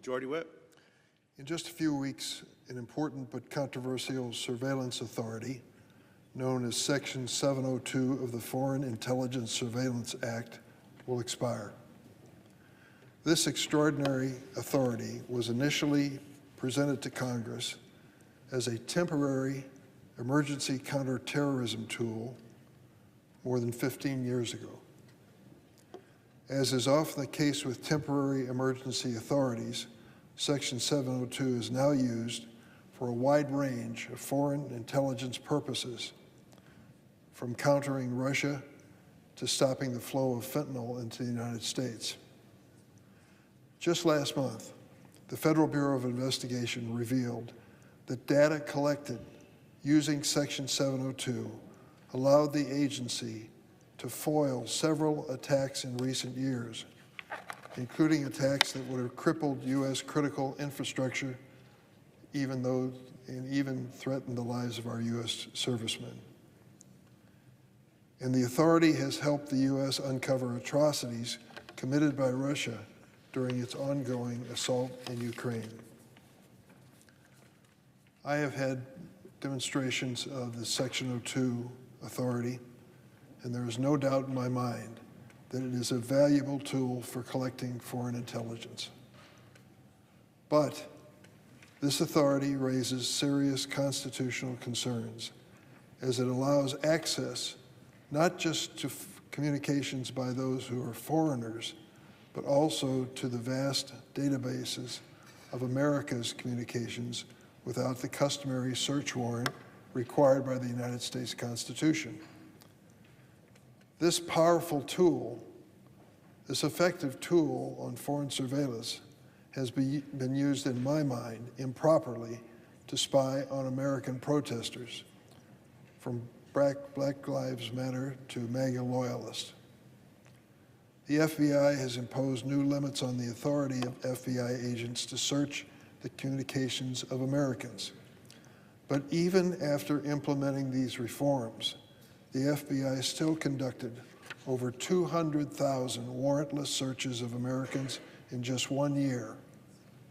Majority Whip. In just a few weeks, an important but controversial surveillance authority, known as Section 702 of the Foreign Intelligence Surveillance Act, will expire. This extraordinary authority was initially presented to Congress as a temporary emergency counterterrorism tool more than 15 years ago. As is often the case with temporary emergency authorities, Section 702 is now used for a wide range of foreign intelligence purposes, from countering Russia to stopping the flow of fentanyl into the United States. Just last month, the Federal Bureau of Investigation revealed that data collected using Section 702 allowed the agency to foil several attacks in recent years, including attacks that would have crippled U.S. critical infrastructure, and even threatened the lives of our U.S. servicemen. And the authority has helped the U.S. uncover atrocities committed by Russia during its ongoing assault in Ukraine. I have had demonstrations of the Section 02 authority, and there is no doubt in my mind that it is a valuable tool for collecting foreign intelligence. But this authority raises serious constitutional concerns, as it allows access not just to communications by those who are foreigners, but also to the vast databases of America's communications without the customary search warrant required by the United States Constitution. This powerful tool, this effective tool on foreign surveillance, has been used, in my mind, improperly to spy on American protesters, from Black Lives Matter to MAGA loyalists. The FBI has imposed new limits on the authority of FBI agents to search the communications of Americans. But even after implementing these reforms, the FBI still conducted over 200,000 warrantless searches of Americans in just 1 year,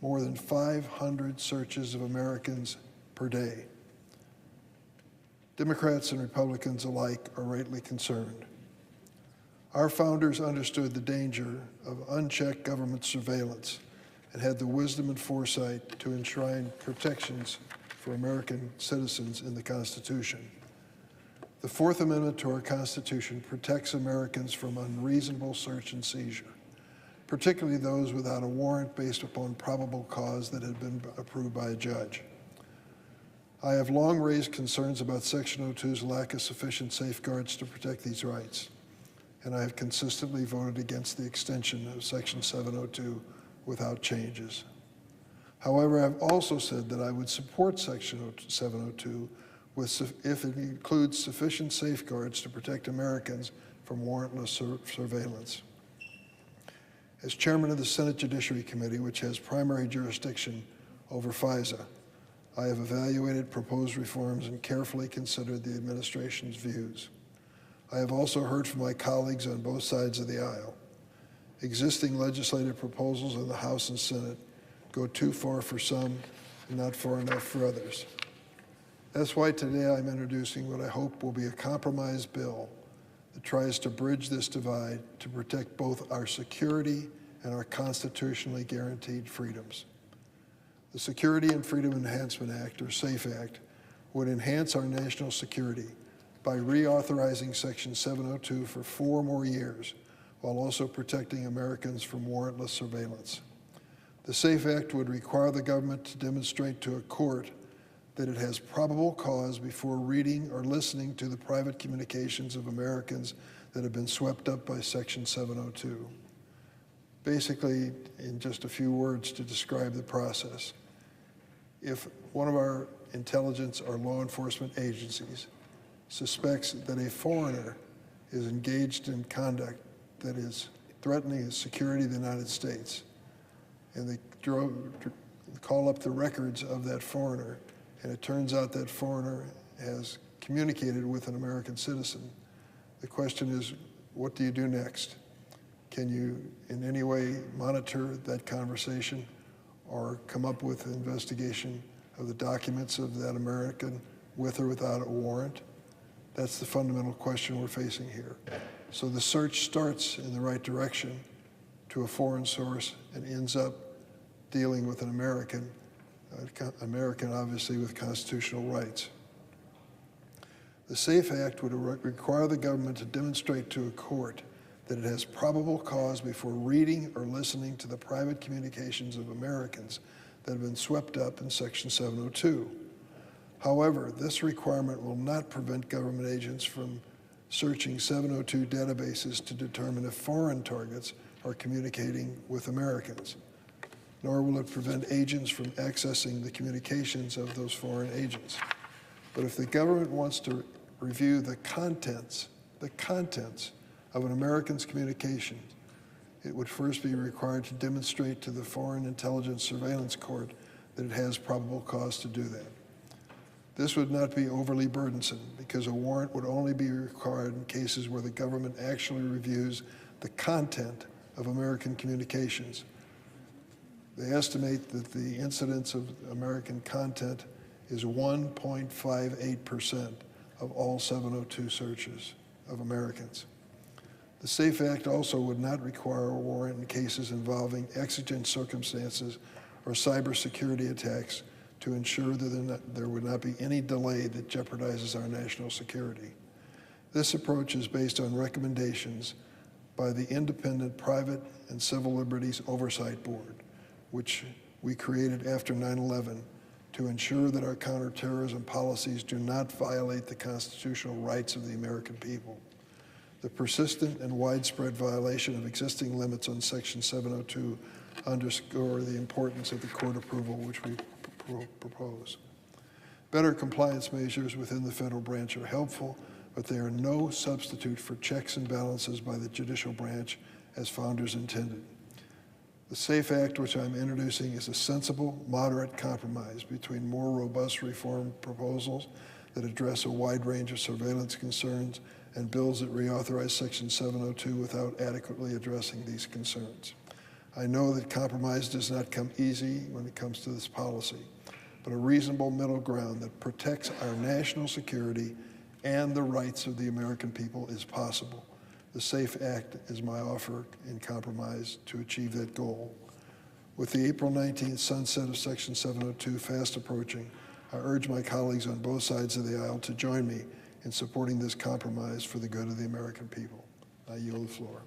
more than 500 searches of Americans per day. Democrats and Republicans alike are rightly concerned. Our founders understood the danger of unchecked government surveillance and had the wisdom and foresight to enshrine protections for American citizens in the Constitution. The Fourth Amendment to our Constitution protects Americans from unreasonable search and seizure, particularly those without a warrant based upon probable cause that had been approved by a judge. I have long raised concerns about Section 02's lack of sufficient safeguards to protect these rights, and I have consistently voted against the extension of Section 702 without changes. However, I've also said that I would support Section 702 if it includes sufficient safeguards to protect Americans from warrantless surveillance. As chairman of the Senate Judiciary Committee, which has primary jurisdiction over FISA, I have evaluated proposed reforms and carefully considered the administration's views. I have also heard from my colleagues on both sides of the aisle. Existing legislative proposals in the House and Senate go too far for some and not far enough for others. That's why today I'm introducing what I hope will be a compromise bill that tries to bridge this divide to protect both our security and our constitutionally guaranteed freedoms. The Security and Freedom Enhancement Act, or SAFE Act, would enhance our national security by reauthorizing Section 702 for 4 more years, while also protecting Americans from warrantless surveillance. The SAFE Act would require the government to demonstrate to a court that it has probable cause before reading or listening to the private communications of Americans that have been swept up by Section 702. Basically, in just a few words to describe the process, if one of our intelligence or law enforcement agencies suspects that a foreigner is engaged in conduct that is threatening the security of the United States, and they call up the records of that foreigner, and it turns out that foreigner has communicated with an American citizen, the question is, what do you do next? Can you in any way monitor that conversation, or come up with an investigation of the documents of that American with or without a warrant? That's the fundamental question we're facing here. So the search starts in the right direction to a foreign source and ends up dealing with an American obviously with constitutional rights. The SAFE Act would require the government to demonstrate to a court that it has probable cause before reading or listening to the private communications of Americans that have been swept up in Section 702. However, this requirement will not prevent government agents from searching 702 databases to determine if foreign targets are communicating with Americans, nor will it prevent agents from accessing the communications of those foreign agents. But if the government wants to review the contents of an American's communications, it would first be required to demonstrate to the Foreign Intelligence Surveillance Court that it has probable cause to do that. This would not be overly burdensome because a warrant would only be required in cases where the government actually reviews the content of American communications. They estimate that the incidence of American content is 1.58% of all 702 searches of Americans. The SAFE Act also would not require a warrant in cases involving exigent circumstances or cybersecurity attacks to ensure that there would not be any delay that jeopardizes our national security. This approach is based on recommendations by the Independent Private and Civil Liberties Oversight Board, which we created after 9/11 to ensure that our counterterrorism policies do not violate the constitutional rights of the American people. The persistent and widespread violation of existing limits on Section 702 underscore the importance of the court approval which we propose. Better compliance measures within the federal branch are helpful, but they are no substitute for checks and balances by the judicial branch as founders intended. The SAFE Act, which I'm introducing, is a sensible, moderate compromise between more robust reform proposals that address a wide range of surveillance concerns and bills that reauthorize Section 702 without adequately addressing these concerns. I know that compromise does not come easy when it comes to this policy, but a reasonable middle ground that protects our national security and the rights of the American people is possible. The SAFE Act is my offer in compromise to achieve that goal. With the April 19th sunset of Section 702 fast approaching, I urge my colleagues on both sides of the aisle to join me in supporting this compromise for the good of the American people. I yield the floor.